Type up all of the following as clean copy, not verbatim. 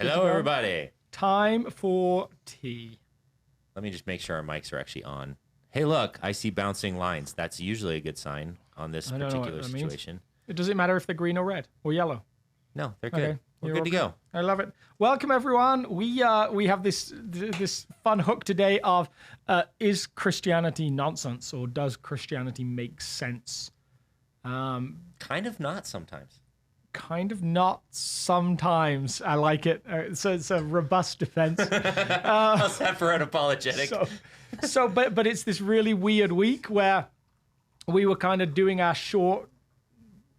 Hello, everybody. Time for tea. Let me just make sure our mics are actually on. Hey, look, I see bouncing lines. That's usually a good sign on this particular situation. It doesn't matter if they're green or red or yellow. No, they're good. Okay, We're good to go. I love it. Welcome, everyone. We have this fun hook today of is Christianity nonsense or does Christianity make sense? Kind of not sometimes. Kind of not sometimes. I like it. It's a robust defense. How's that for an apologetic? But it's this really weird week where we were kind of doing our short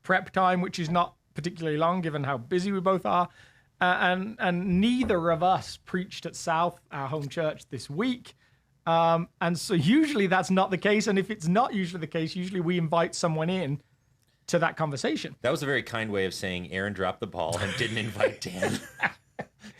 prep time, which is not particularly long given how busy we both are. And neither of us preached at South, our home church, this week. And so usually that's not the case. And if it's not usually the case, usually we invite someone in to that conversation. That was a very kind way of saying Aaron dropped the ball and didn't invite Dan.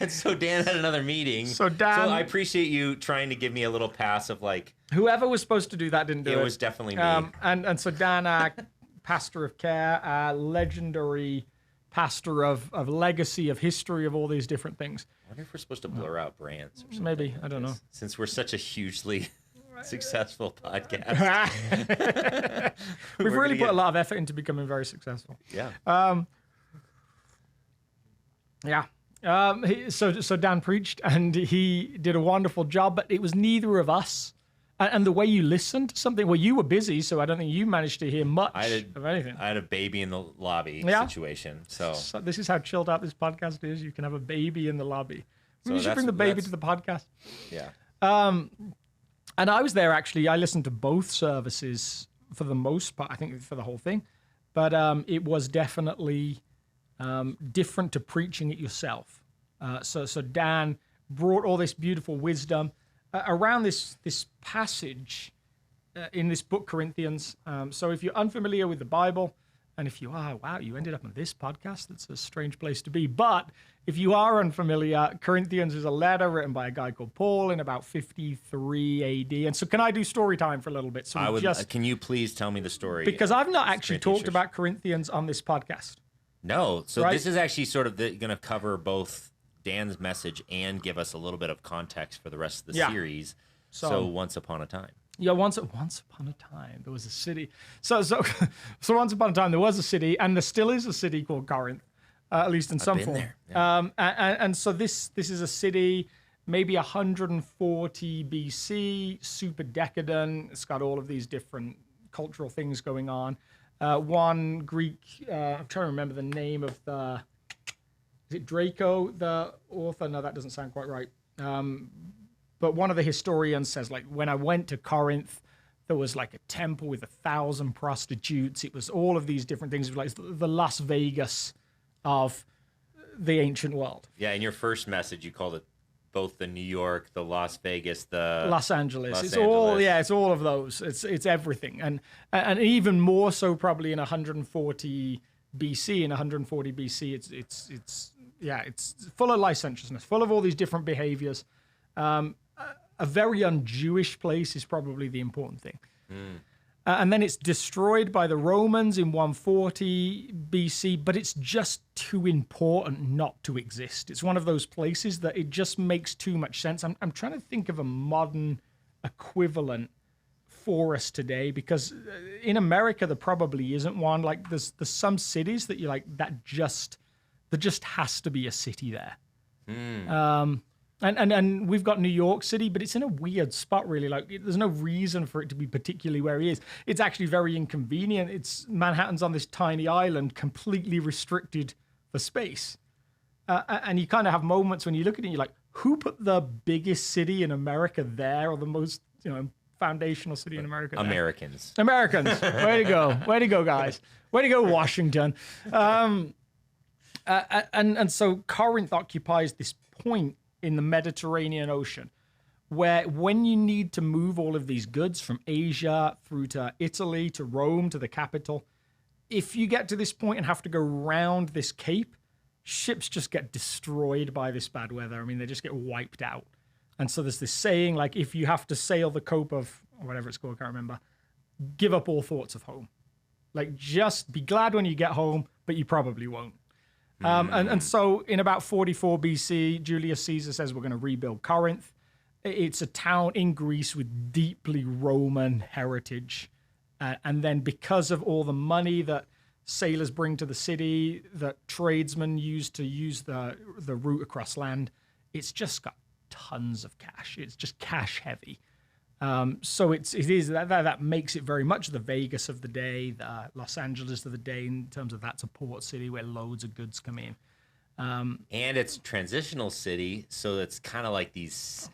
And so Dan had another meeting. So I appreciate you trying to give me a little pass of like... Whoever was supposed to do that didn't do it. It was definitely me. And so Dan, our pastor of care, our legendary pastor of legacy, of history, of all these different things. I wonder if we're supposed to blur out brands or something. Maybe, I don't know. Since we're such a hugely successful podcast. We've really put a lot of effort into becoming very successful. Yeah. So Dan preached and he did a wonderful job, but it was neither of us. And the way you listened to something, well, you were busy, so I don't think you managed to hear much of anything. I had a baby in the lobby situation. So this is how chilled out this podcast is. You can have a baby in the lobby. So you should bring the baby to the podcast. Yeah. And I was there, actually. I listened to both services for the most part, I think for the whole thing. But it was definitely different to preaching it yourself. So Dan brought all this beautiful wisdom around this passage in this book, Corinthians. So if you're unfamiliar with the Bible, and if you are, wow, you ended up on this podcast, that's a strange place to be. But if you are unfamiliar, Corinthians is a letter written by a guy called Paul in about 53 AD. And so can I do story time for a little bit? So can you please tell me the story? Because I've not actually talked about Corinthians on this podcast. No. So this is actually sort of going to cover both Dan's message and give us a little bit of context for the rest of the series. So once upon a time. Yeah, once upon a time there was a city. So once upon a time there was a city, and there still is a city called Corinth, at least in some form. There. Yeah. And so this is a city, maybe 140 BC, super decadent. It's got all of these different cultural things going on. One Greek, I'm trying to remember the name of the. Is it Draco, the author? No, that doesn't sound quite right. But one of the historians says, like, when I went to Corinth, there was like a temple with 1,000 prostitutes. It was all of these different things. It was like the Las Vegas of the ancient world. Yeah, in your first message, you called it both the New York, the Las Vegas, the Los Angeles. It's all of those. It's everything, and even more so probably in 140 BC. In 140 BC, it's full of licentiousness, full of all these different behaviors. A very un-Jewish place is probably the important thing. And then it's destroyed by the Romans in 140 BC, but it's just too important not to exist. It's one of those places that it just makes too much sense. I'm trying to think of a modern equivalent for us today, because in America there probably isn't one. Like there's some cities that you're like, there just has to be a city there. And we've got New York City, but it's in a weird spot, really. Like, there's no reason for it to be particularly where he is. It's actually very inconvenient. Manhattan's on this tiny island, completely restricted for space. And you kind of have moments when you look at it, you're like, who put the biggest city in America there, or the most, foundational city in America there? Americans. Way to go. Way to go, guys. Way to go, Washington. And so Corinth occupies this point in the Mediterranean Ocean, where when you need to move all of these goods from Asia through to Italy, to Rome, to the capital, if you get to this point and have to go around this cape, ships just get destroyed by this bad weather. I mean, they just get wiped out. And so there's this saying, like, if you have to sail the cope of, or whatever it's called, I can't remember, give up all thoughts of home. Like, just be glad when you get home, but you probably won't. And so in about 44 BC, Julius Caesar says we're going to rebuild Corinth. It's a town in Greece with deeply Roman heritage. And then because of all the money that sailors bring to the city, that tradesmen use the route across land, it's just got tons of cash. It's just cash heavy. So it is that makes it very much the Vegas of the day, the Los Angeles of the day, in terms of that's a port city where loads of goods come in. And it's a transitional city, so it's kind of like these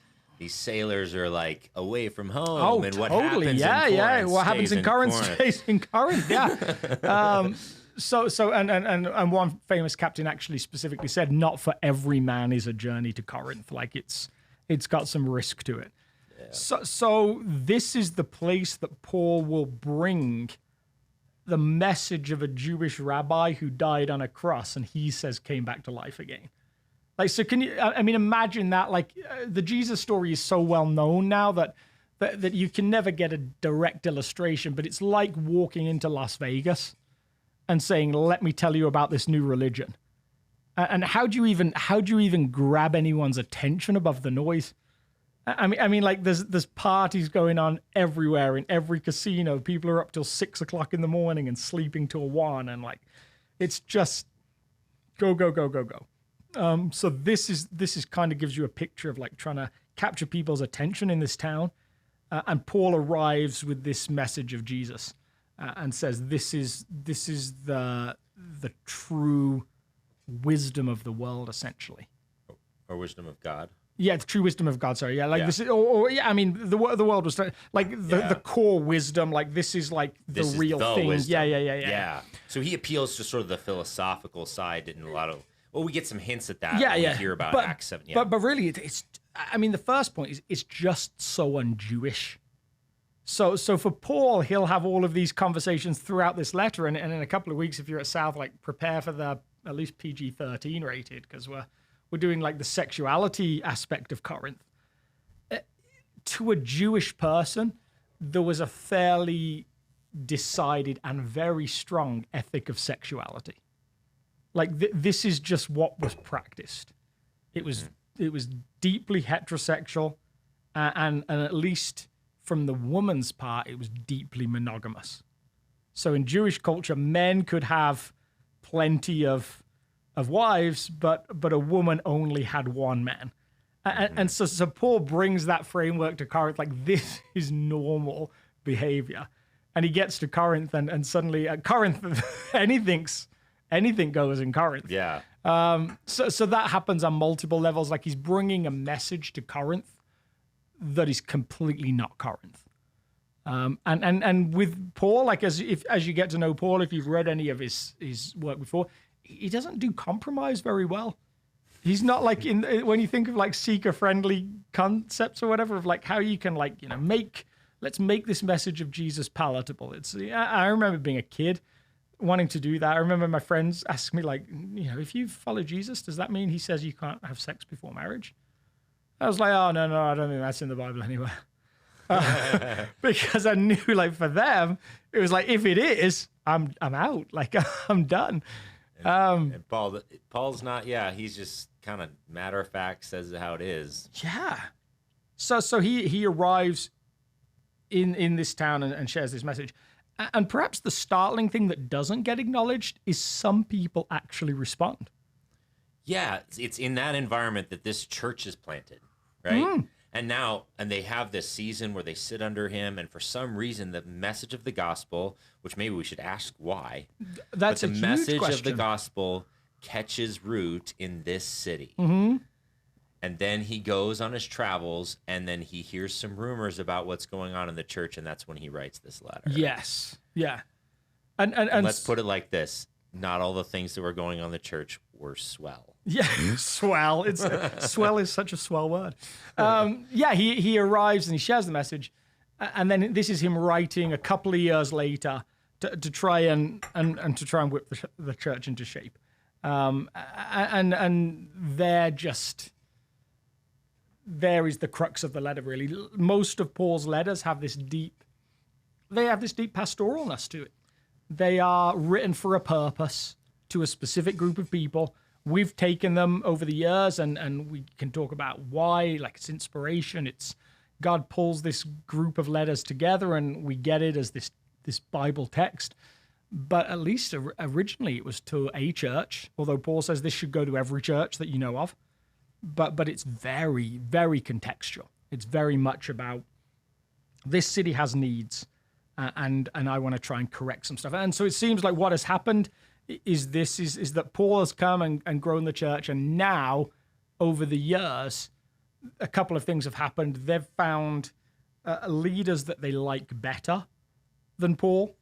sailors are like away from home, and what happens in Corinth what happens in Corinth stays in Corinth. Yeah. So and one famous captain actually specifically said, not for every man is a journey to Corinth. Like it's got some risk to it. Yeah. So this is the place that Paul will bring the message of a Jewish rabbi who died on a cross, and he says came back to life again. Like, so can you, I mean, imagine that, like the Jesus story is so well known now that you can never get a direct illustration, but it's like walking into Las Vegas and saying, let me tell you about this new religion. And how do you even grab anyone's attention above the noise? I mean, like there's parties going on everywhere in every casino. People are up till 6 o'clock in the morning and sleeping till 1. And like, it's just go. So this is kind of gives you a picture of like trying to capture people's attention in this town. And Paul arrives with this message of Jesus and says, this is the true wisdom of the world, essentially. Or wisdom of God. Yeah, the true wisdom of God. Sorry, yeah, like this is, I mean, the world was like the core wisdom. Like this is like the real thing. Wisdom. Yeah. So he appeals to sort of the philosophical side, and a lot of we get some hints at that. Yeah, when we hear about Acts 7. Yeah. But really, it's. I mean, the first point is it's just so un-Jewish. So for Paul, he'll have all of these conversations throughout this letter, and in a couple of weeks, if you're at South, like prepare for the at least PG-13 rated, because we're doing like the sexuality aspect of Corinth. To a Jewish person, there was a fairly decided and very strong ethic of sexuality. Like this is just what was practiced. It was deeply heterosexual, and at least from the woman's part, it was deeply monogamous. So in Jewish culture, men could have plenty of wives, but a woman only had one man. And so Paul brings that framework to Corinth, like this is normal behavior. And he gets to Corinth, and suddenly at Corinth, anything goes in Corinth. Yeah. So that happens on multiple levels. Like he's bringing a message to Corinth that is completely not Corinth. And with Paul, like as you get to know Paul, if you've read any of his work before, he doesn't do compromise very well. He's not like when you think of like seeker-friendly concepts or whatever of like how you can like, let's make this message of Jesus palatable. I remember being a kid wanting to do that. I remember my friends ask me like, if you follow Jesus, does that mean he says you can't have sex before marriage? I was like, oh, no, I don't think that's in the Bible anywhere. Because I knew like for them, it was like, if it is, I'm out. Like I'm done. And Paul's not, he's just kind of matter of fact, says how it is. Yeah. So he arrives in this town and shares this message. And perhaps the startling thing that doesn't get acknowledged is some people actually respond. Yeah, it's in that environment that this church is planted, right? And they have this season where they sit under him, and for some reason, the message of the gospel, which maybe we should ask why, that's but the a huge message question. of the gospel catches root in this city. Mm-hmm. And then he goes on his travels, and then he hears some rumors about what's going on in the church, and that's when he writes this letter. Yes. Yeah. And let's put it like this. Not all the things that were going on in the church were swell. Yeah, swell. Swell is such a swell word. He arrives and he shares the message, and then this is him writing a couple of years later to try and whip the church into shape. And there is the crux of the letter. Really, most of Paul's letters have this deep pastoralness to it. They are written for a purpose. to a specific group of people. We've taken them over the years, and we can talk about why. Like, it's inspiration. It's God pulls this group of letters together, and we get it as this Bible text. But at least originally it was to a church, although Paul says this should go to every church that you know of. But it's very, very contextual. It's very much about this city has needs, and I want to try and correct some stuff. And so it seems like what has happened is that Paul has come and grown the church, and now over the years, a couple of things have happened. They've found leaders that they like better than Paul,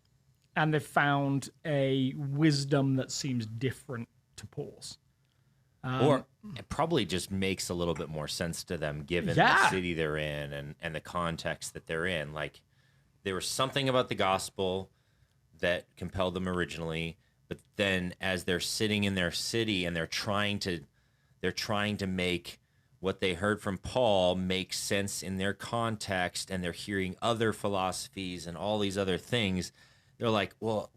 and they've found a wisdom that seems different to Paul's. Or it probably just makes a little bit more sense to them given the city they're in and the context that they're in. Like, there was something about the gospel that compelled them originally, but then as they're sitting in their city and they're trying to make what they heard from Paul make sense in their context, and they're hearing other philosophies and all these other things, they're like, well,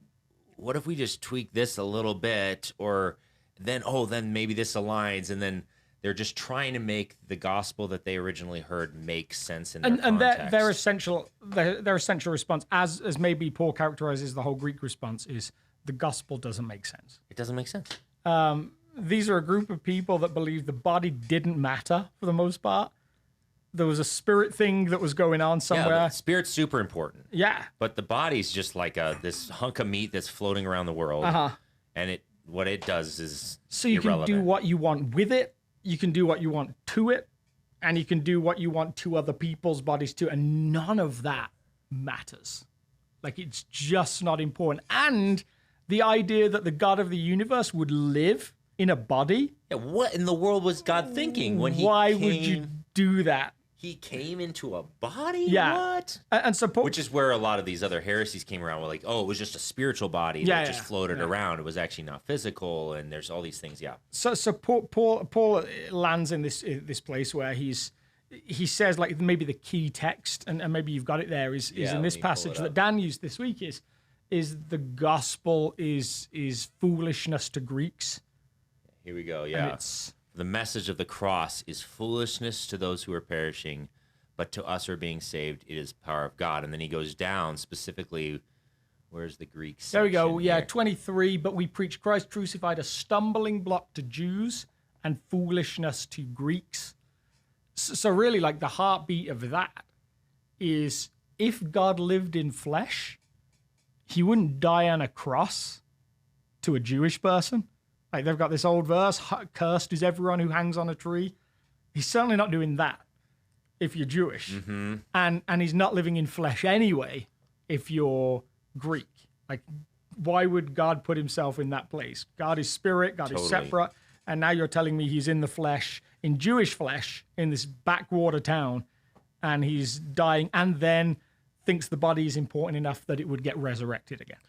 what if we just tweak this a little bit, or then maybe this aligns, and then they're just trying to make the gospel that they originally heard make sense in their context. And their essential response, as maybe Paul characterizes the whole Greek response, is the gospel doesn't make sense. It doesn't make sense. These are a group of people that believe the body didn't matter for the most part. There was a spirit thing that was going on somewhere. Yeah, spirit's super important. Yeah. But the body's just like this hunk of meat that's floating around the world. And what it does is so you irrelevant. Can do what you want with it, you can do what you want to it, and you can do what you want to other people's bodies too, and none of that matters. Like, it's just not important. And the idea that the God of the universe would live in a body. Yeah, what in the world was God thinking when he Why would you do that? He came into a body? Yeah. What? And so which is where a lot of these other heresies came around. Were like, oh, it was just a spiritual body that just floated around. It was actually not physical, and there's all these things. Yeah. So Paul lands in this place where he says, like, maybe the key text, and maybe you've got it there, is in this passage that Dan used this week, is the gospel is foolishness to Greeks. Here we go. Yeah. The message of the cross is foolishness to those who are perishing, but to us who are being saved, it is power of God. And then he goes down specifically. Where's the Greek section? There we go. Yeah, here? 23. But we preach Christ crucified, a stumbling block to Jews and foolishness to Greeks. So really, like, the heartbeat of that is, if God lived in flesh, he wouldn't die on a cross to a Jewish person. Like, they've got this old verse, cursed is everyone who hangs on a tree. He's certainly not doing that if you're Jewish. Mm-hmm. And he's not living in flesh anyway if you're Greek. Like, why would God put himself in that place? God is spirit, God is separate, and now you're telling me he's in the flesh, in Jewish flesh, in this backwater town, and he's dying, and then thinks the body is important enough that it would get resurrected again.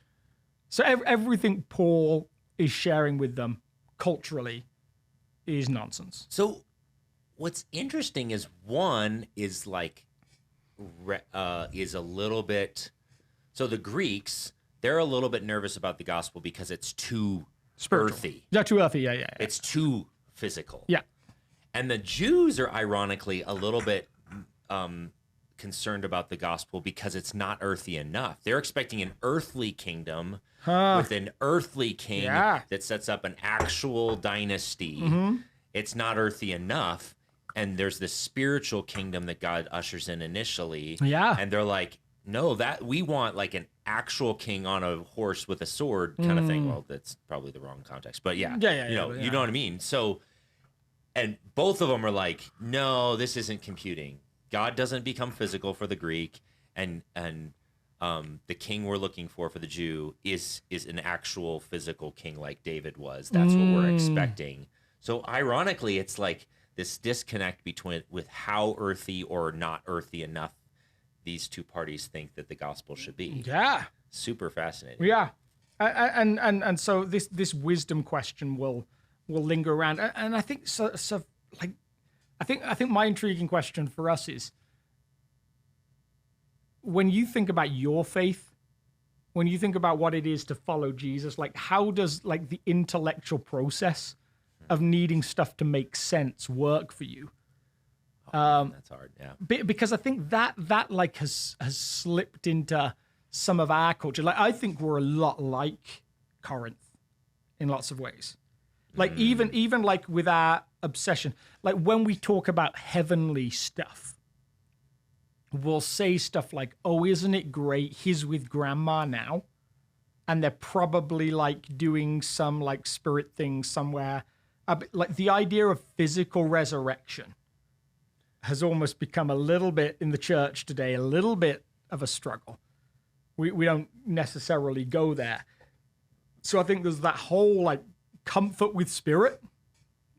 So everything Paul is sharing with them culturally is nonsense. So what's interesting is one is like is a little bit, so the Greeks, they're a little bit nervous about the gospel because it's too spiritual. Earthy. Yeah, too earthy. Yeah. It's too physical. Yeah. And the Jews are ironically a little bit concerned about the gospel because it's not earthy enough. They're expecting an earthly kingdom with an earthly king that sets up an actual dynasty. Mm-hmm. It's not earthy enough. And there's this spiritual kingdom that God ushers in initially. Yeah. And they're like, no, that we want like an actual king on a horse with a sword kind of thing. Well, that's probably the wrong context, but you know what I mean? So, and both of them are like, no, this isn't computing. God doesn't become physical for the Greek, and the king we're looking for the Jew is an actual physical king like David was. That's what we're expecting. So ironically, it's like this disconnect with how earthy or not earthy enough these two parties think that the gospel should be. Yeah. Super fascinating. Yeah. And so this wisdom question will linger around. And I think I think my intriguing question for us is, when you think about your faith, when you think about what it is to follow Jesus, like how does like the intellectual process of needing stuff to make sense work for you? Man, that's hard. Yeah. Because I think that like has slipped into some of our culture. Like I think we're a lot like Corinth in lots of ways. Like even like with our obsession, like when we talk about heavenly stuff, we'll say stuff like, "Oh, isn't it great? He's with grandma now." And they're probably like doing some like spirit thing somewhere. Like the idea of physical resurrection has almost become a little bit in the church today, a little bit of a struggle. We don't necessarily go there. So I think there's that whole like comfort with spirit,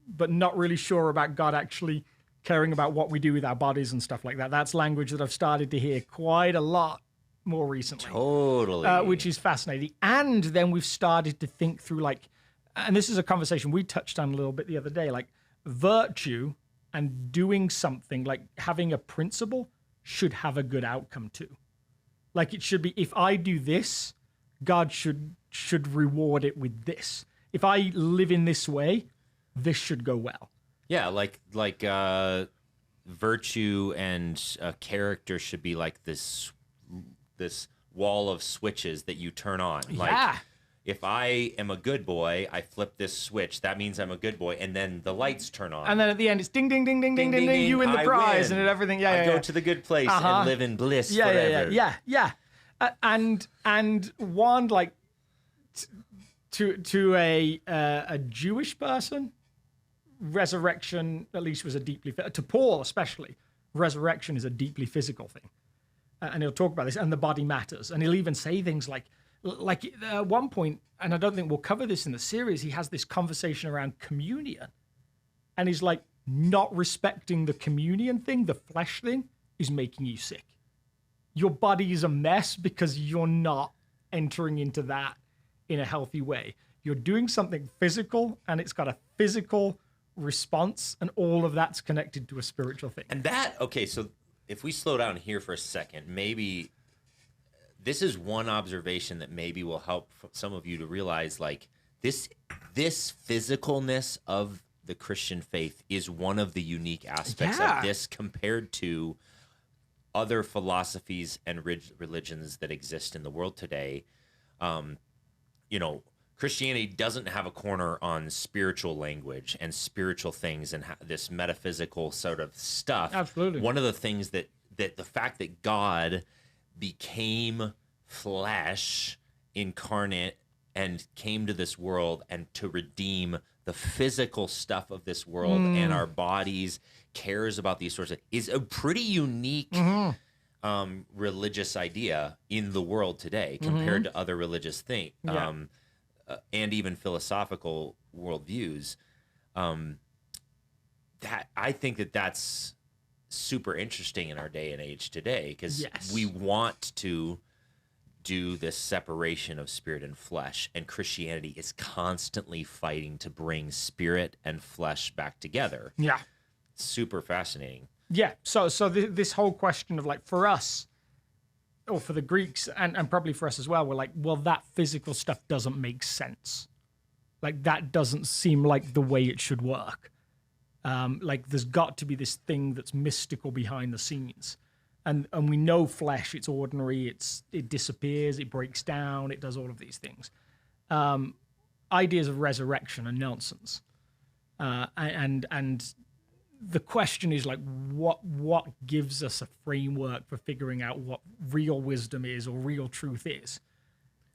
but not really sure about God actually caring about what we do with our bodies and stuff like that. That's language that I've started to hear quite a lot more recently. Totally. Which is fascinating. And then we've started to think through like, and this is a conversation we touched on a little bit the other day, like virtue and doing something, like having a principle should have a good outcome too. Like it should be, if I do this, God should reward it with this. If I live in this way, this should go well. Yeah, like virtue and character should be like this wall of switches that you turn on. Like, yeah. If I am a good boy, I flip this switch. That means I'm a good boy, and then the lights turn on. And then at the end, it's ding, ding, ding, ding, ding, ding, ding. You win the prize and everything. Yeah, I go to the good place and live in bliss forever. Yeah. And one like to a Jewish person, resurrection at least was a deeply to Paul especially. Resurrection is a deeply physical thing, and he'll talk about this. And the body matters, and he'll even say things like at one point, and I don't think we'll cover this in the series, he has this conversation around communion, and he's like, not respecting the communion thing, the flesh thing, is making you sick. Your body is a mess because you're not entering into that in a healthy way. You're doing something physical, and it's got a physical response, and all of that's connected to a spiritual thing. And that, okay, so if we slow down here for a second, maybe this is one observation that maybe will help some of you to realize, like, this physicalness of the Christian faith is one of the unique aspects of this compared to other philosophies and religions that exist in the world today. Christianity doesn't have a corner on spiritual language and spiritual things and this metaphysical sort of stuff. Absolutely. One of the things that the fact that God became flesh, incarnate, and came to this world and to redeem the physical stuff of this world and our bodies, cares about these sorts of, is a pretty unique religious idea in the world today compared to other religious things. And even philosophical worldviews. That I think that's super interesting in our day and age today, because we want to do this separation of spirit and flesh, and Christianity is constantly fighting to bring spirit and flesh back together. Yeah. Super fascinating. Yeah. So this whole question of like, for us, or for the Greeks, and probably for us as well, we're like, well, that physical stuff doesn't make sense. Like, that doesn't seem like the way it should work. Like, there's got to be this thing that's mystical behind the scenes. And we know flesh, it's ordinary, it disappears, it breaks down, it does all of these things. Ideas of resurrection are nonsense. And the question is like, what gives us a framework for figuring out what real wisdom is or real truth is?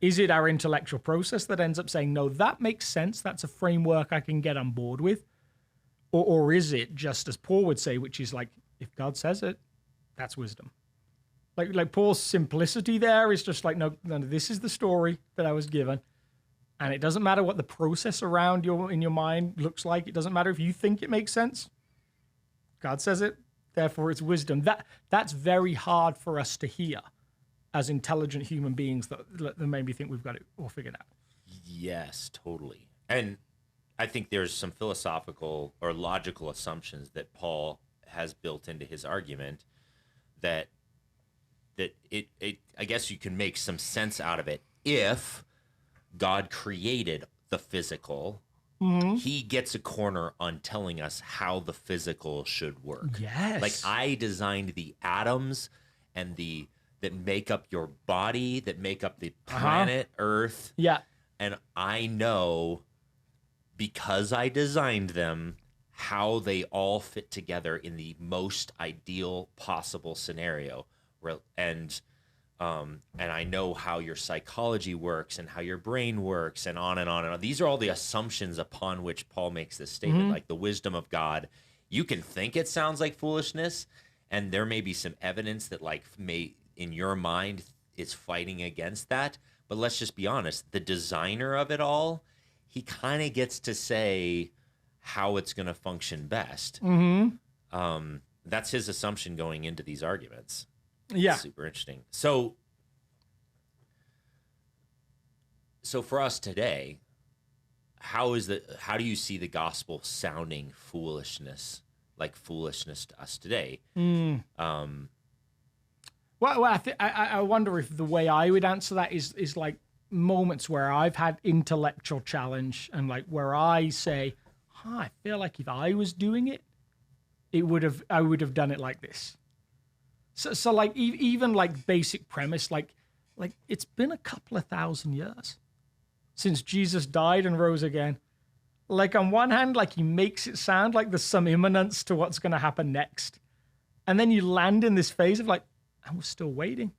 Is it our intellectual process that ends up saying, no, that makes sense, that's a framework I can get on board with? Or is it just, as Paul would say, which is like, if God says it, that's wisdom. Like Paul's simplicity there is just like, no, this is the story that I was given. And it doesn't matter what the process around in your mind looks like. It doesn't matter if you think it makes sense. God says it, therefore it's wisdom. That's very hard for us to hear as intelligent human beings that maybe think we've got it all figured out. Yes, totally. And I think there's some philosophical or logical assumptions that Paul has built into his argument that it I guess you can make some sense out of it if God created the physical, he gets a corner on telling us how the physical should work. Yes. Like I designed the atoms and that make up your body, that make up the planet Earth. Yeah. And I know, because I designed them, how they all fit together in the most ideal possible scenario. And I know how your psychology works and how your brain works and on and on and on. These are all the assumptions upon which Paul makes this statement, like the wisdom of God. You can think it sounds like foolishness, and there may be some evidence that in your mind is fighting against that. But let's just be honest, the designer of it all, he kind of gets to say how it's going to function best. That's his assumption going into these arguments. Yeah. It's super interesting. So for us today, how do you see the gospel sounding foolishness, like foolishness to us today? Well, I wonder if the way I would answer that is like moments where I've had intellectual challenge and like where I say, I feel like if I was doing it, I would have done it like this. So like even like basic premise, like it's been a couple of thousand years since Jesus died and rose again. Like on one hand, like he makes it sound like there's some imminence to what's going to happen next. And then you land in this phase of like, and we're still waiting.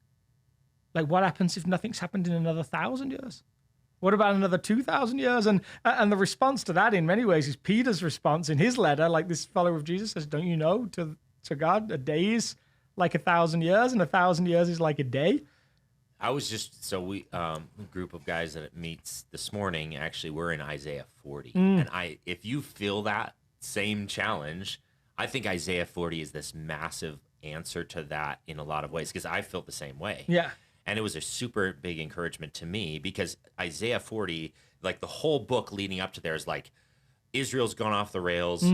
Like what happens if nothing's happened in another 1,000 years? What about another 2,000 years? And the response to that in many ways is Peter's response in his letter. Like this follower of Jesus says, don't you know to God, a day is like 1,000 years and 1,000 years is like a day. I was just, we, a group of guys that meets this morning, actually we're in Isaiah 40. And if you feel that same challenge, I think Isaiah 40 is this massive answer to that in a lot of ways, because I felt the same way. Yeah. And it was a super big encouragement to me, because Isaiah 40, like the whole book leading up to there is like, Israel's gone off the rails.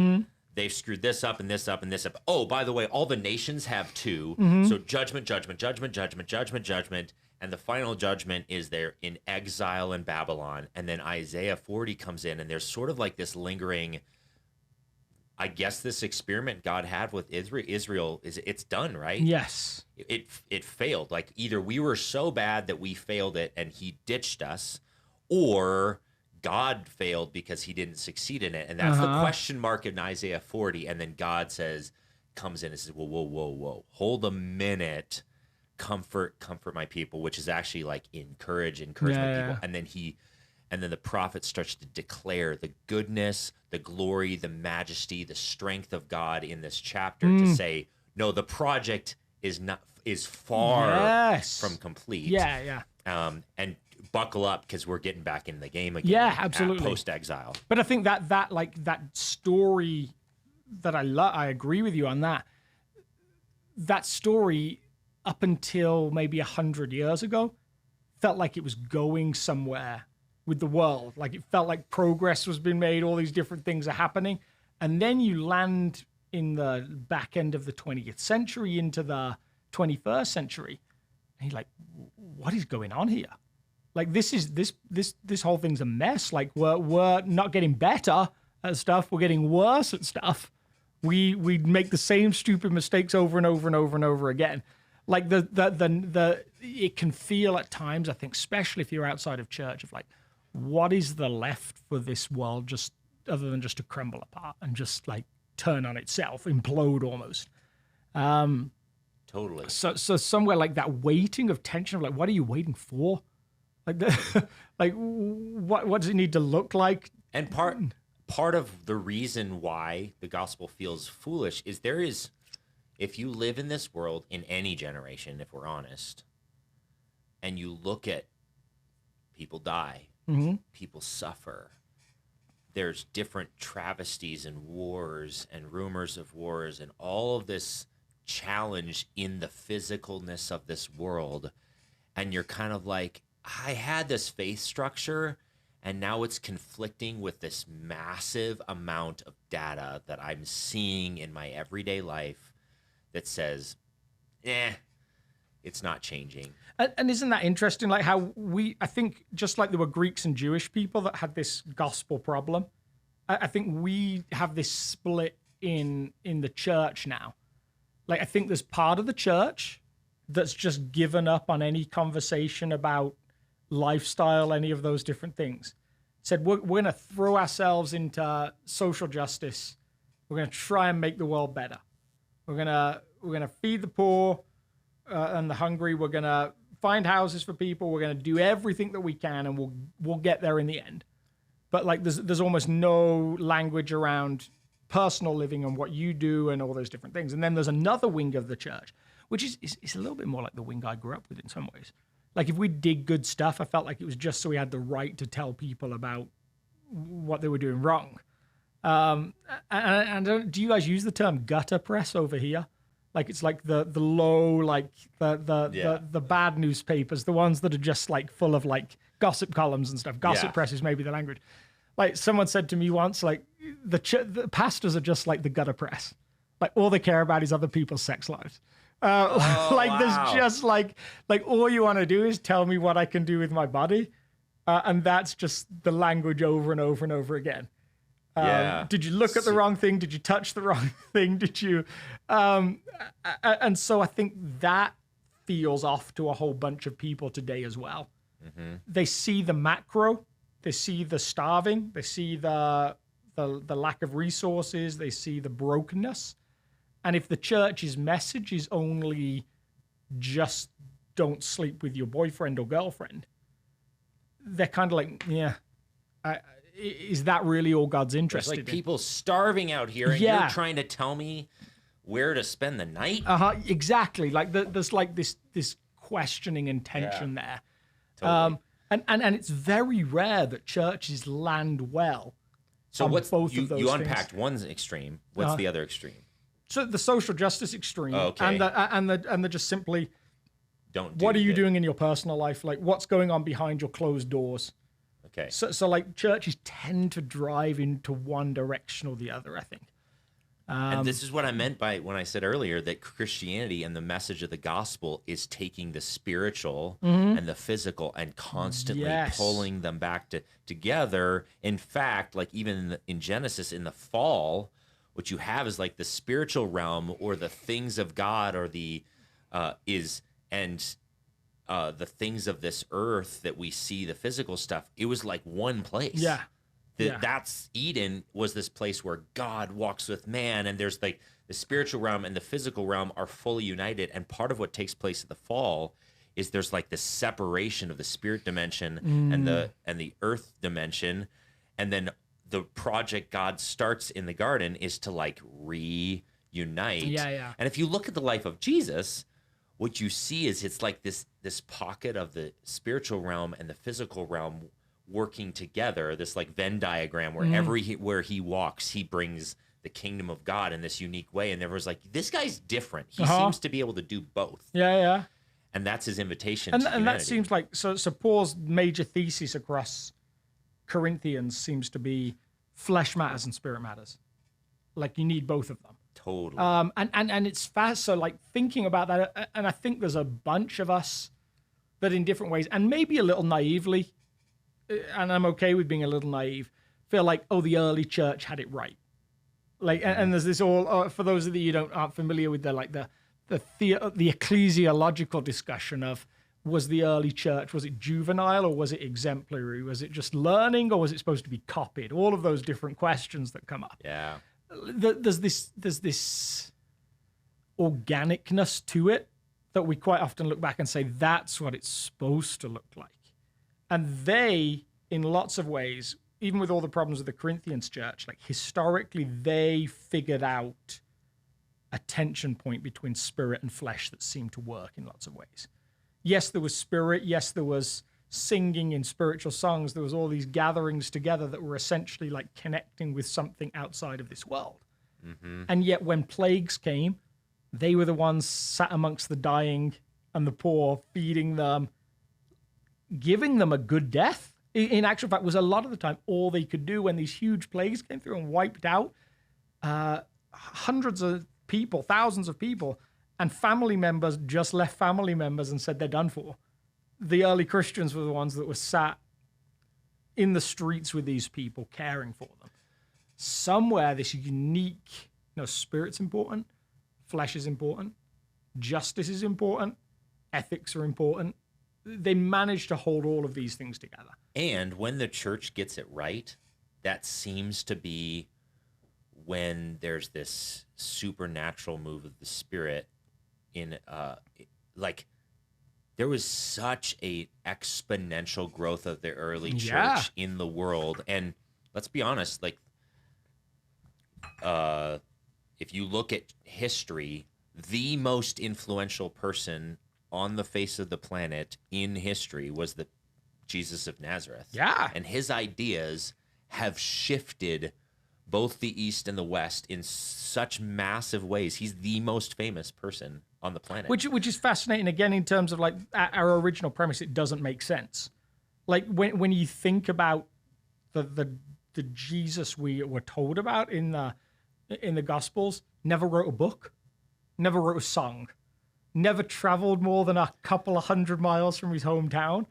They've screwed this up and this up and this up. Oh, by the way, all the nations have too. So judgment, judgment, judgment, judgment, judgment, judgment. And the final judgment is they're in exile in Babylon. And then Isaiah 40 comes in, and there's sort of like this lingering, I guess this experiment God had with Israel it's done, right? Yes. It failed. Like either we were so bad that we failed it and he ditched us, or God failed because he didn't succeed in it. And that's the question mark in Isaiah 40. And then God comes in and says, whoa, hold a minute. Comfort my people, which is actually like encourage my people. And then the prophet starts to declare the goodness, the glory, the majesty, the strength of God in this chapter to say, no, the project is far from complete. Yeah. And buckle up, because we're getting back in the game again. Yeah, absolutely. Post-exile. But I think that story that I agree with you on that. That story up until maybe 100 years ago felt like it was going somewhere with the world. Like it felt like progress was being made, all these different things are happening. And then you land in the back end of the 20th century into the 21st century. And you're like, what is going on here? Like this whole thing's a mess. Like we're not getting better at stuff, we're getting worse at stuff. We make the same stupid mistakes over and over and over and over again. Like it can feel at times, I think, especially if you're outside of church, of like, what is the left for this world, just other than just to crumble apart and just like turn on itself, implode almost. Totally. So somewhere like that waiting of tension of like, what are you waiting for? Like what does it need to look like? And part of the reason why the gospel feels foolish is if you live in this world in any generation, if we're honest, and you look at people die, people suffer, there's different travesties and wars and rumors of wars and all of this challenge in the physicalness of this world. And you're kind of like, I had this faith structure, and now it's conflicting with this massive amount of data that I'm seeing in my everyday life that says, it's not changing. And isn't that interesting? Like how I think just like there were Greeks and Jewish people that had this gospel problem, I think we have this split in the church now. Like I think there's part of the church that's just given up on any conversation about lifestyle, any of those different things. Said we're going to throw ourselves into social justice. We're going to try and make the world better. We're going to feed the poor and the hungry. We're going to find houses for people. We're going to do everything that we can, and we'll get there in the end. But like there's almost no language around personal living and what you do and all those different things. And then there's another wing of the church, which is a little bit more like the wing I grew up with in some ways. Like if we did good stuff, I felt like it was just so we had the right to tell people about what they were doing wrong. And do you guys use the term gutter press over here? Like it's like the low, like the bad newspapers, the ones that are just like full of like gossip columns and stuff. Gossip press is maybe the language. Like someone said to me once, like the pastors are just like the gutter press. Like all they care about is other people's sex lives. There's just like all you want to do is tell me what I can do with my body, and that's just the language over and over and over again. Did you look at the wrong thing? Did you touch the wrong thing? Did you? And so I think that feels off to a whole bunch of people today as well. Mm-hmm. They see the macro, they see the starving, they see the lack of resources, they see the brokenness. And if the church's message is only just don't sleep with your boyfriend or girlfriend, they're kind of like, is that really all God's interested in? There's like people starving out here, and you're trying to tell me where to spend the night? Exactly. Like there's like this questioning and tension there. Totally. And it's very rare that churches land well. So what's both of those you things. Unpacked one extreme. What's the other extreme? So the social justice extreme, okay. and the just simply don't. What are you doing in your personal life? Like what's going on behind your closed doors? Okay. So like churches tend to drive into one direction or the other, I think. And this is what I meant by when I said earlier that Christianity and the message of the gospel is taking the spiritual and the physical and constantly pulling them back together. In fact, like even in Genesis, in the fall, what you have is like the spiritual realm or the things of God or the things of this earth that we see, the physical stuff. It was like one place. Yeah. That's Eden was this place where God walks with man, and there's like the spiritual realm and the physical realm are fully united. And part of what takes place at the fall is there's like this separation of the spirit dimension and the earth dimension, and then the project God starts in the garden is to like reunite. Yeah. And if you look at the life of Jesus, what you see is it's like this pocket of the spiritual realm and the physical realm working together, this like Venn diagram where where he walks, he brings the kingdom of God in this unique way. And there was like, this guy's different. He seems to be able to do both. Yeah. And that's his invitation and to humanity. And that seems like, so Paul's major thesis across Corinthians seems to be flesh matters and spirit matters. Like you need both of them. Totally. And it's fast. So like thinking about that, and I think there's a bunch of us that in different ways, and maybe a little naively, and I'm okay with being a little naive, feel like, oh, the early church had it right. Like, and there's this all, for those of you aren't familiar with the ecclesiological discussion of, was the early church, was it juvenile or was it exemplary? Was it just learning or was it supposed to be copied? All of those different questions that come up. Yeah. There's this organicness to it that we quite often look back and say, that's what it's supposed to look like. And they, in lots of ways, even with all the problems of the Corinthians church, like historically, they figured out a tension point between spirit and flesh that seemed to work in lots of ways. Yes, there was spirit. Yes, there was singing in spiritual songs. There was all these gatherings together that were essentially like connecting with something outside of this world. Mm-hmm. And yet when plagues came, they were the ones sat amongst the dying and the poor, feeding them, giving them a good death. In actual fact, was a lot of the time all they could do when these huge plagues came through and wiped out hundreds of people, thousands of people. and family members just left family members and said they're done for. The early Christians were the ones that were sat in the streets with these people, caring for them. Somewhere this unique, spirit's important, flesh is important, justice is important, ethics are important. They managed to hold all of these things together. And when the church gets it right, that seems to be when there's this supernatural move of the Spirit in, there was such a exponential growth of the early church in the world. And let's be honest, if you look at history, the most influential person on the face of the planet in history was the Jesus of Nazareth. Yeah. And his ideas have shifted both the East and the West in such massive ways. He's the most famous person on the planet. Which is fascinating, again, in terms of our original premise. It doesn't make sense. When you think about the Jesus we were told about in the Gospels, never wrote a book, never wrote a song, never traveled more than a couple of 100 miles from his hometown,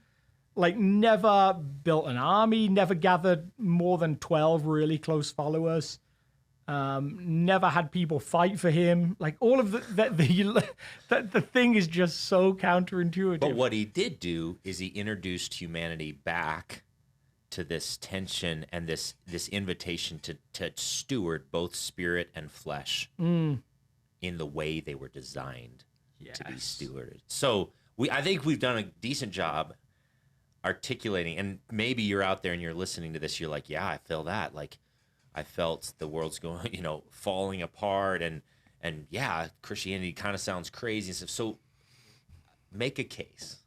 never built an army, never gathered more than 12 really close followers, never had people fight for him. All of the thing is just so counterintuitive. But what he did do is he introduced humanity back to this tension and this invitation to steward both spirit and flesh in the way they were designed to be stewarded. So I think we've done a decent job articulating, and maybe you're out there and you're listening to this, you're like, yeah, I feel that. I felt the world's going, falling apart, and yeah, Christianity kind of sounds crazy and stuff. So make a case.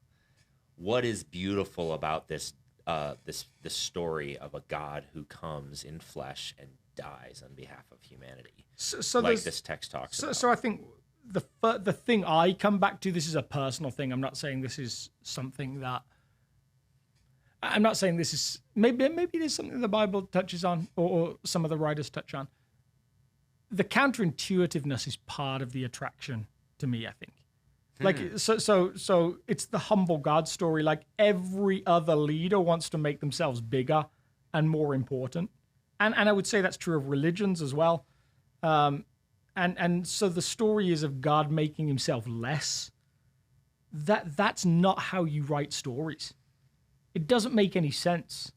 What is beautiful about this story of a God who comes in flesh and dies on behalf of humanity, so this text talks about? So I think the thing I come back to, this is a personal thing. I'm not saying this is something that. I'm not saying this is maybe it is something the Bible touches on, or some of the writers touch on. The counterintuitiveness is part of the attraction to me, I think. So it's the humble God story. Every other leader wants to make themselves bigger and more important. And I would say that's true of religions as well. And so the story is of God making himself less. That's not how you write stories. It doesn't make any sense.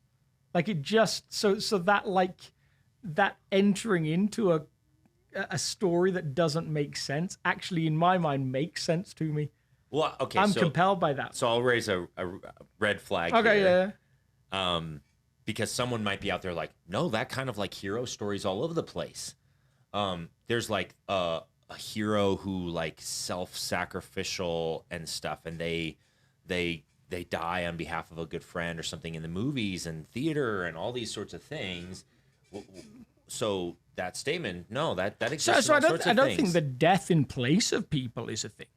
It just so that entering into a story that doesn't make sense actually, in my mind, makes sense to me. Well, okay, I'm compelled by that. So I'll raise a red flag. Okay, here. Yeah. Because someone might be out there no, that kind of hero stories all over the place. There's a hero who self-sacrificial and stuff, and they die on behalf of a good friend or something in the movies and theater and all these sorts of things. So that statement, no, that exists. So I don't think the death in place of people is a thing.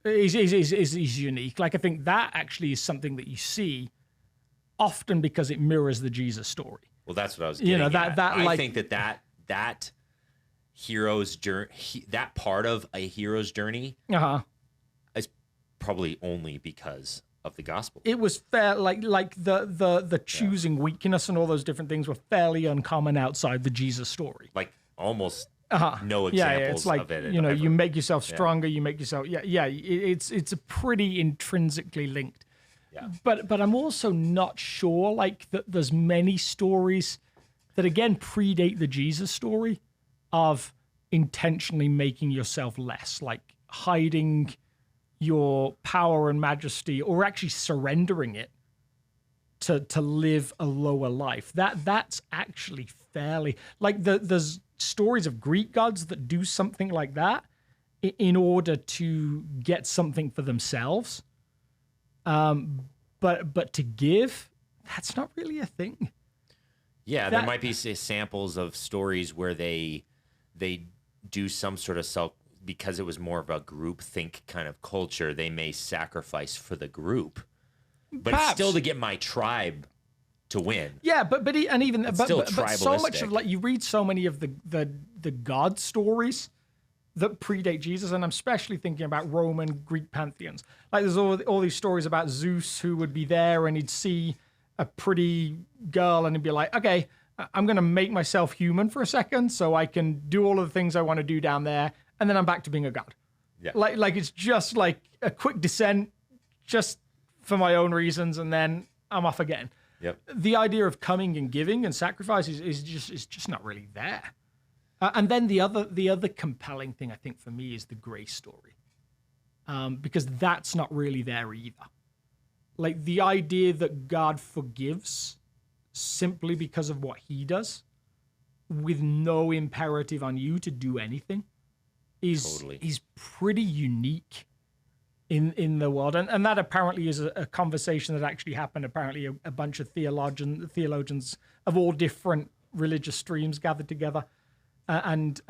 Is unique. I think that actually is something that you see often because it mirrors the Jesus story. Well, that's what I was getting at. I think that hero's journey, that part of a hero's journey, is probably only because of the gospel. It was fair, the choosing weakness and all those different things were fairly uncommon outside the Jesus story. Almost no examples it's of it. You make yourself stronger, you make yourself, it's a pretty intrinsically linked. Yeah. But I'm also not sure that there's many stories that again predate the Jesus story of intentionally making yourself less, hiding your power and majesty, or actually surrendering it to live a lower life. That's actually fairly there's stories of Greek gods that do something like that in order to get something for themselves. But to give, that's not really a thing. Yeah, there might be samples of stories where they do some sort of because it was more of a group think kind of culture, they may sacrifice for the group, but Perhaps. It's still to get my tribe to win. Yeah, but still so much of tribalistic. you read so many of the God stories, that predate Jesus, and I'm especially thinking about Roman Greek pantheons. Like there's all these stories about Zeus who would be there and he'd see a pretty girl and he'd be like, okay, I'm going to make myself human for a second so I can do all of the things I want to do down there, and then I'm back to being a god. Yeah. Like it's just like a quick descent just for my own reasons, and then I'm off again. Yep. The idea of coming and giving and sacrifice is just not really there. And then the other compelling thing I think for me is the grace story, because that's not really there either. Like the idea that God forgives simply because of what he does, with no imperative on you to do anything, is pretty unique in the world. And that apparently is a conversation that actually happened. Apparently a bunch of theologians of all different religious streams gathered together and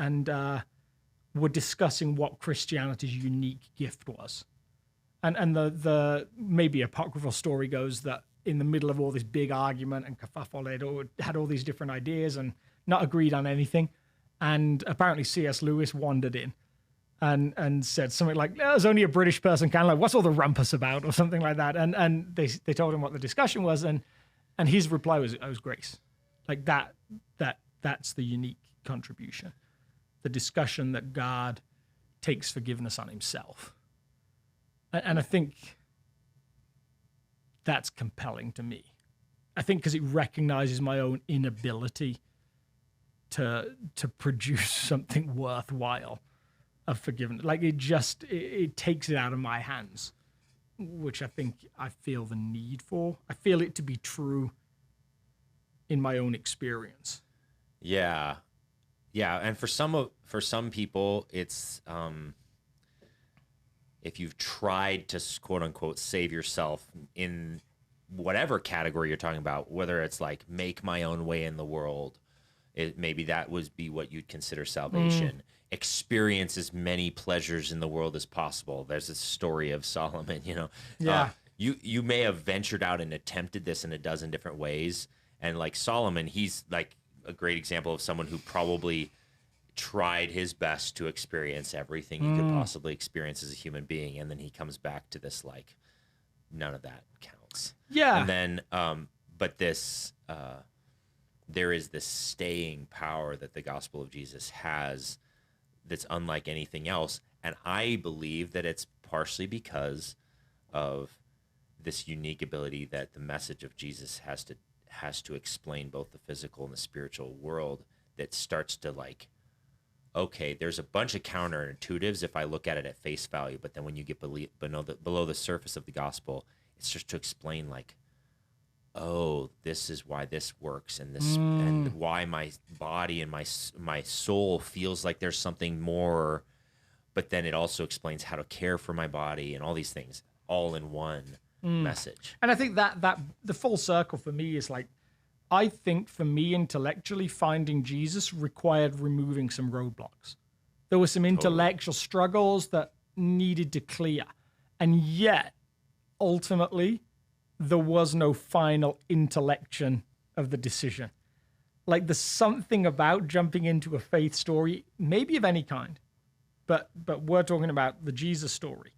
were discussing what Christianity's unique gift was. And the maybe apocryphal story goes that in the middle of all this big argument and kerfuffle, they had all these different ideas and not agreed on anything. And apparently C.S. Lewis wandered in and said something like, there's only a British person kind of like, what's all the rumpus about, or something like that. And they told him what the discussion was, and his reply was, "I was grace." Like that's the unique contribution. The discussion that God takes forgiveness on himself. And I think that's compelling to me. I think because it recognizes my own inability to produce something worthwhile of forgiveness. Like it takes it out of my hands, which I think I feel the need for. I feel it to be true in my own experience. Yeah. Yeah. And for some people, it's, if you've tried to quote unquote save yourself in whatever category you're talking about, whether it's like make my own way in the world, maybe that would be what you'd consider salvation. Experience as many pleasures in the world as possible. There's a story of Solomon, Yeah. You may have ventured out and attempted this in a dozen different ways. And like Solomon, he's like a great example of someone who probably tried his best to experience everything you could possibly experience as a human being. And then he comes back to this, like, none of that counts. Yeah. And then, but this, there is this staying power that the gospel of Jesus has that's unlike anything else. And I believe that it's partially because of this unique ability that the message of Jesus has to explain both the physical and the spiritual world, that starts to like, okay, there's a bunch of counterintuitives if I look at it at face value, but then when you get below the surface of the gospel, it's just to explain like, oh, this is why this works, and this and why my body and my soul feels like there's something more, but then it also explains how to care for my body and all these things all in one message. And I think that the full circle for me is like, I think for me intellectually, finding Jesus required removing some roadblocks. There were some intellectual struggles that needed to clear, and yet ultimately there was no final intellection of the decision. Like there's something about jumping into a faith story, maybe of any kind, but we're talking about the Jesus story,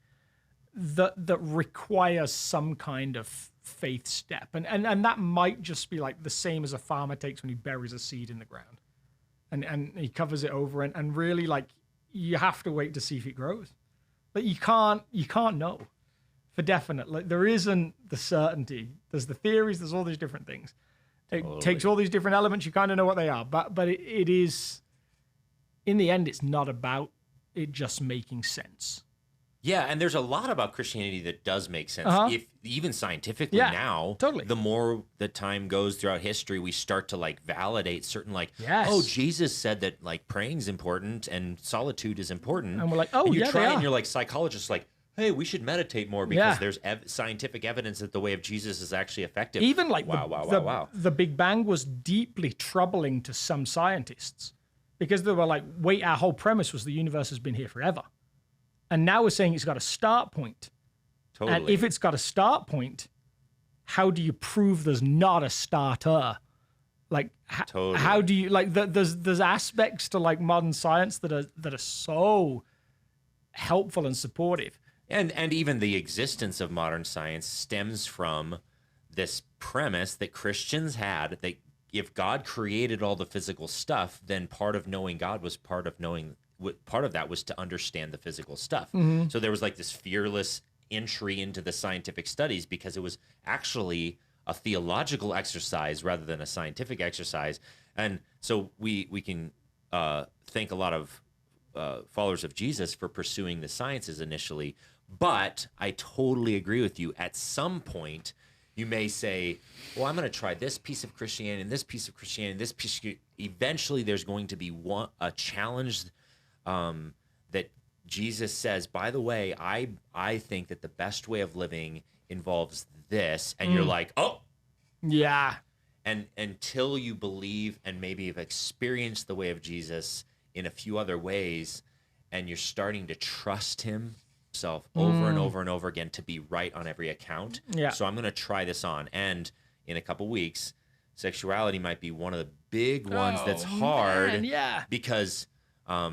that requires some kind of faith step. And that might just be like the same as a farmer takes when he buries a seed in the ground. And he covers it over, and really like you have to wait to see if it grows. But you can't know for definite. Like there isn't the certainty. There's the theories, there's all these different things. It takes all these different elements, you kind of know what they are. But it is, in the end, it's not about it just making sense. Yeah, and there's a lot about Christianity that does make sense. If even scientifically now, totally. The more the time goes throughout history, we start to like validate certain like, yes. Oh, Jesus said that like praying's important and solitude is important. And we're like, oh, and you yeah, try they and are. you're like psychologists like, hey, we should meditate more because there's scientific evidence that the way of Jesus is actually effective. Even like wow. The Big Bang was deeply troubling to some scientists because they were like, wait, our whole premise was the universe has been here forever. And now we're saying it's got a start point. Totally. And if it's got a start point, how do you prove there's not a starter Like, Totally. how do you like? There's aspects to like modern science that are so helpful and supportive. And even the existence of modern science stems from this premise that Christians had that if God created all the physical stuff, then part of knowing God was part of that was to understand the physical stuff. So there was like this fearless entry into the scientific studies because it was actually a theological exercise rather than a scientific exercise. And so we can thank a lot of followers of Jesus for pursuing the sciences initially. But I totally agree with you. At some point, you may say, well, I'm going to try this piece of Christianity and this piece of Christianity and this piece. Eventually, there's going to be a challenge that Jesus says, by the way, I think that the best way of living involves this. And you're like, oh. Yeah. And until you believe and maybe have experienced the way of Jesus in a few other ways, and you're starting to trust himself over and over and over again to be right on every account. Yeah. So I'm going to try this on. And in a couple weeks, sexuality might be one of the big ones that's hard. Man, yeah. Because our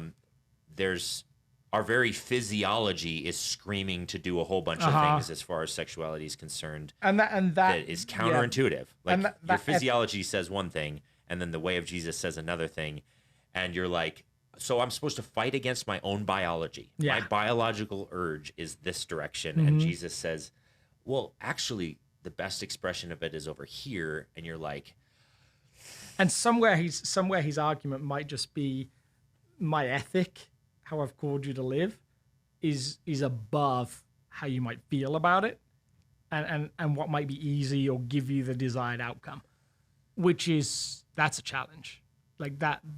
very physiology is screaming to do a whole bunch of things as far as sexuality is concerned. And that is counterintuitive. Yeah. Like your physiology says one thing, and then the way of Jesus says another thing, and you're like, so I'm supposed to fight against my own biology. Yeah. My biological urge is this direction, and Jesus says, well, actually, the best expression of it is over here, and you're like, and somewhere his argument might just be my ethic, how I've called you to live, is above how you might feel about it, and what might be easy or give you the desired outcome, that's a challenge. Like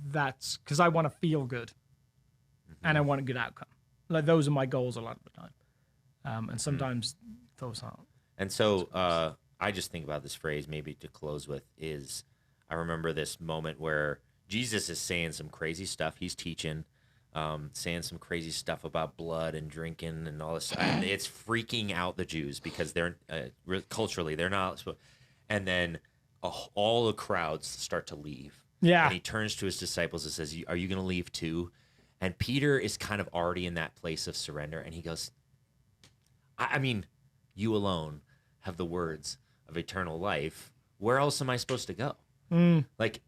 that's because I want to feel good, and I want a good outcome. Like those are my goals a lot of the time, and sometimes those aren't. And so I just think about this phrase, maybe to close with, is I remember this moment where Jesus is saying some crazy stuff. He's teaching, saying some crazy stuff about blood and drinking and all this. And it's freaking out the Jews because they're culturally they're not. And then all the crowds start to leave. Yeah. And he turns to his disciples and says, are you going to leave too? And Peter is kind of already in that place of surrender. And he goes, I mean, you alone have the words of eternal life. Where else am I supposed to go? Like,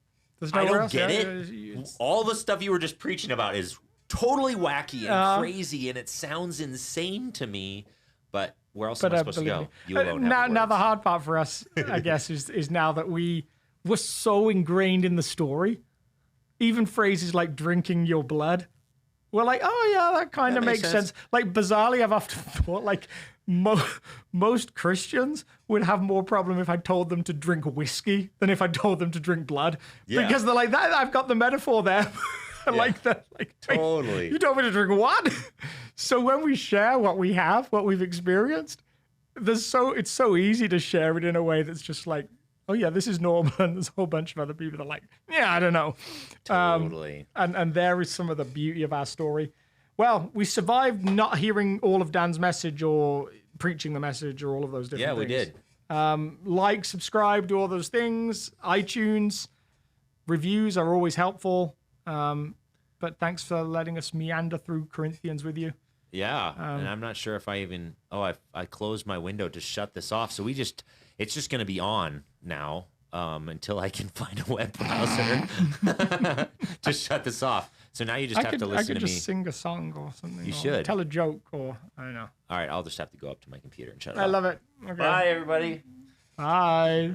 I don't get it. All the stuff you were just preaching about is totally wacky and crazy, and it sounds insane to me. But where else am I supposed to go? You alone have now the hard part for us, I guess, is now that we're so ingrained in the story. Even phrases like drinking your blood, we're like, oh yeah, that kind of makes sense. Like bizarrely, I've often thought like most Christians would have more problem if I told them to drink whiskey than if I told them to drink blood. Yeah. Because they're like, that I've got the metaphor there. Like that, like totally. You told me to drink what? So when we share what we have, what we've experienced, it's so easy to share it in a way that's just like, oh yeah, this is normal, and there's a whole bunch of other people that are like, yeah, I don't know. Totally. And there is some of the beauty of our story. Well, we survived not hearing all of Dan's message or preaching the message or all of those different things. Yeah, we did. Like, subscribe, do all those things. iTunes reviews are always helpful. But thanks for letting us meander through Corinthians with you. Yeah, and I'm not sure if I even... Oh, I closed my window to shut this off. So it's just going to be on now until I can find a web browser to shut this off. So now you just have to listen to me. I could just sing a song or something. You should. Tell a joke or, I don't know. All right, I'll just have to go up to my computer and shut it off. I love it. Okay. Bye, everybody. Bye.